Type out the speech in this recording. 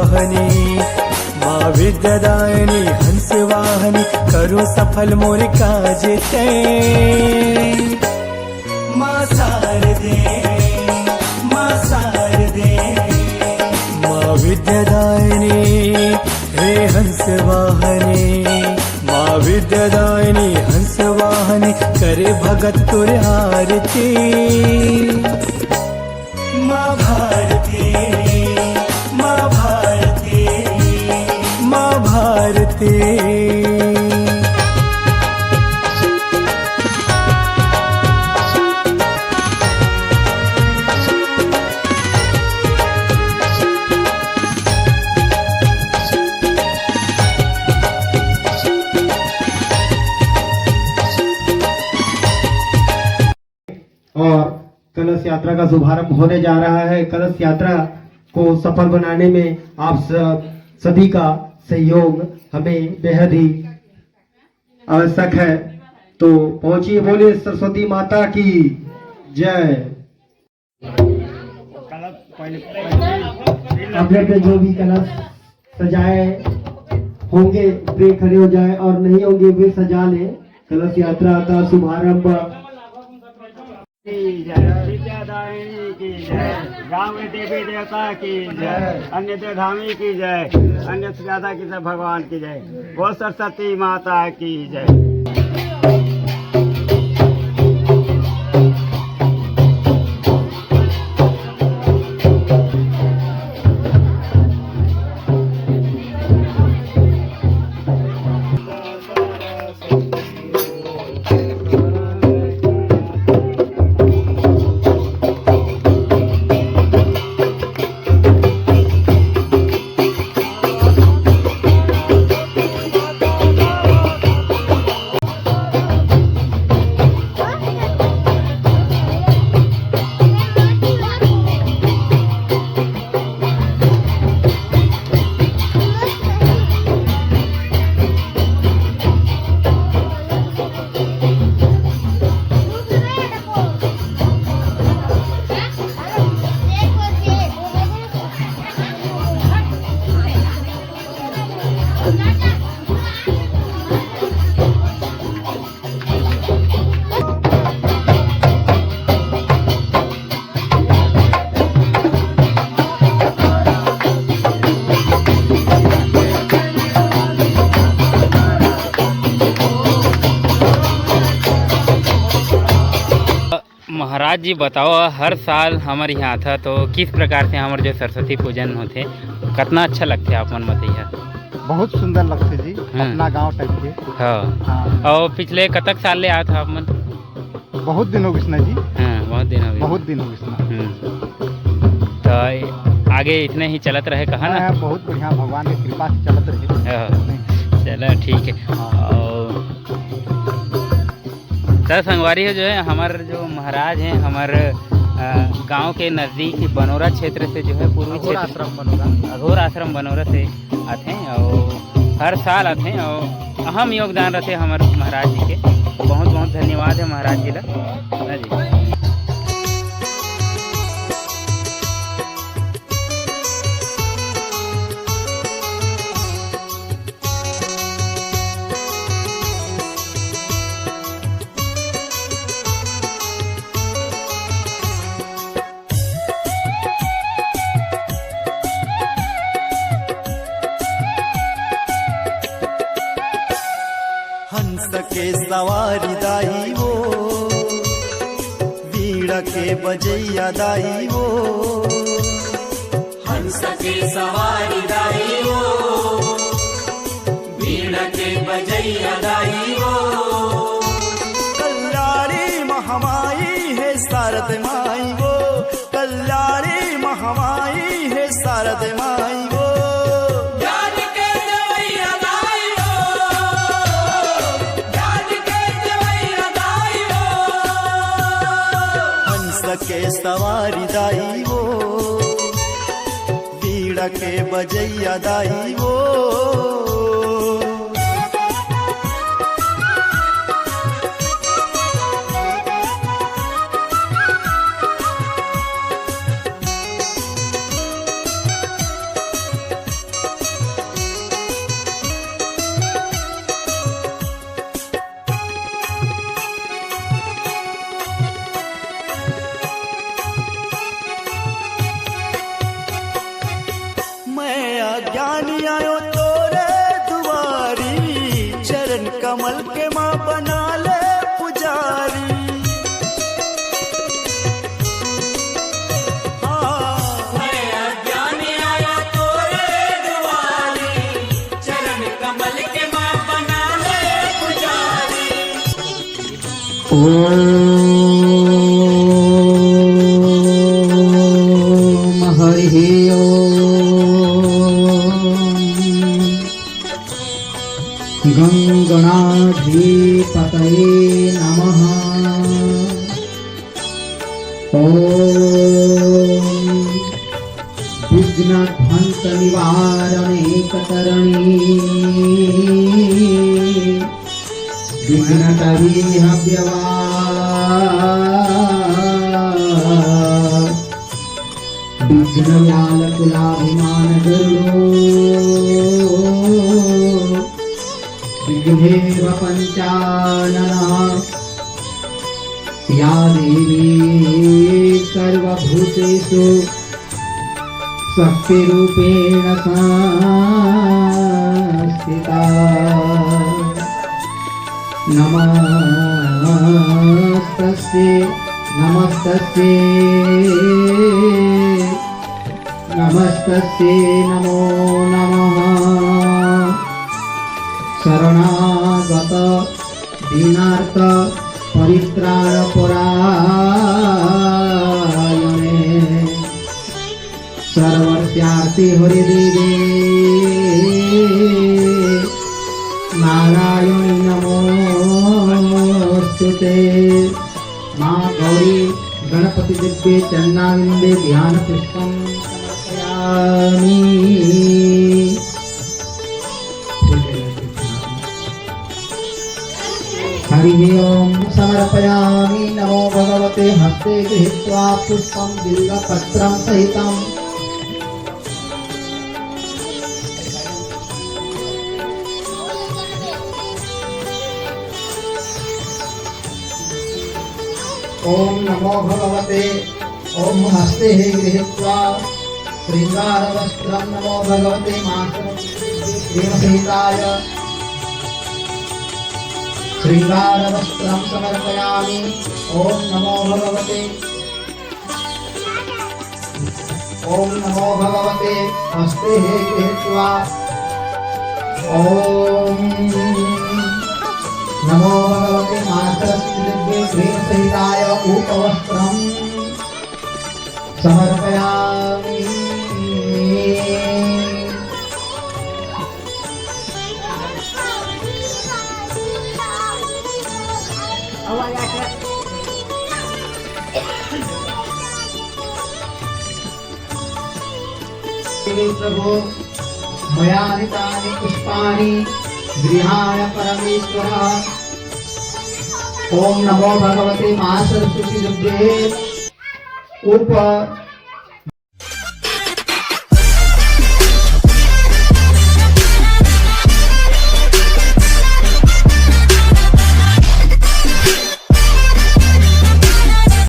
वाहनी, माँ विद्यादायिनी हंस वाहनी, करो सफल मोर काज तै। माँ शारदे, माँ शारदे, माँ विद्यादायिनी हे हंस वाहनी, माँ विद्यादायिनी हंस वाहनी, करे भगत तुर आरती। माँ भारती, माँ भारती, माँ भारती। और कलश यात्रा का शुभारंभ होने जा रहा है। कलश यात्रा को सफल बनाने में आप सभी का सहयोग हमें बेहद ही आवश्यक है। तो पहुंचिए, बोलिए सरस्वती माता की जय। अपने जो भी कलश सजाए होंगे वे खड़े हो जाए और नहीं होंगे वे सजा ले। कलश यात्रा का शुभारंभ विद्यादायिनी की जय, गाँव देवी देवता की जय, अन्य देवधामी की जय, अन्य सुजाता की जय, भगवान की जय, वो सरस्वती माता की जय। महाराज जी बताओ, हर साल हमारे यहाँ आता तो किस प्रकार से हमारे जो सरस्वती पूजन होते कितना अच्छा लगते आप मन बताइए। बहुत सुंदर लगते जी, अपना गांव टाइप के। हाँ, और पिछले कतक साल ले आया था आप मन? बहुत दिन हो गए जी। हाँ, बहुत दिन हो गए। बहुत दिन हो गए। तो आगे इतने ही चलत रहे कहा ना। बहुत बढ़िया, भगवान की कृपा से चलत रहे। चलो ठीक है। और तो संगवारी हो जो है हमारे जो महाराज हैं हमारे गांव के नज़दीक बनोरा क्षेत्र से जो है पूर्वी क्षेत्र अघोर आश्रम बनोरा से आते हैं और हर साल आते हैं और अहम योगदान रहते हैं हमारे महाराज जी के। बहुत बहुत धन्यवाद है महाराज जी का जी। हंस के सवारी दाई वो, वीणा के बजैया दाई वो। हंस के सवारी दाई वो, वीणा के बजैया दाई वो। कल्याणी महामाई है शारद माई वो, कल्याणी महामाई है शारद माई वो। के सवारी दाई वो, वीणा के बजैया दाई वो। ज्ञानी आयो तोरे दुआरी, चरण कमल के माँ बना ले पुजारी। ओम हरि ओम गंगणाधिपतये नमः। ओम विघ्नध्वंस निवारणेकतरणी विघ्नकरी विघ्नव्यालकुलाभिमान गरुडो विघ्नेव पंचाननः। या देवी सर्वभूतेषु शक्तिरूपेण संस्थिता। नमस्तस्यै नमस्तस्यै नमस्तस्यै नमो नमः। शरणागत दीनार्थ परित्राणपरायणे सर्वस्यार्ति हरिदेवे नारायणी नमोस्तुते। माँ गौरी गणपति दिव्ये चन्नाविंदे ध्यान पुष्पं समर्पयामि। हरि ओम समर्पयामि। नमो भगवते हस्ते गृहीत्वा पुष्पं बिल्वपत्रं सहितम् ओम नमो भगवते। ओम हस्ते गृहीत्वा श्रृंगारवस्त्रं नमो भगवते प्रेमसहिताय श्रृंगारवस्त्रं समर्पयामि। ओम नमो भगवते। ओम नमो भगवते हस्ते गृहीत्वा ओम नमो भगवते मातरस्त्रिभ्ये प्रेमसहिताय उपवस्त्रं समर्पयामि। प्रभो मया नीतानि पुष्पाणि गृहाण परमेश्वरः। ओम नमो भगवते मां सरस्वती दिव्ये उप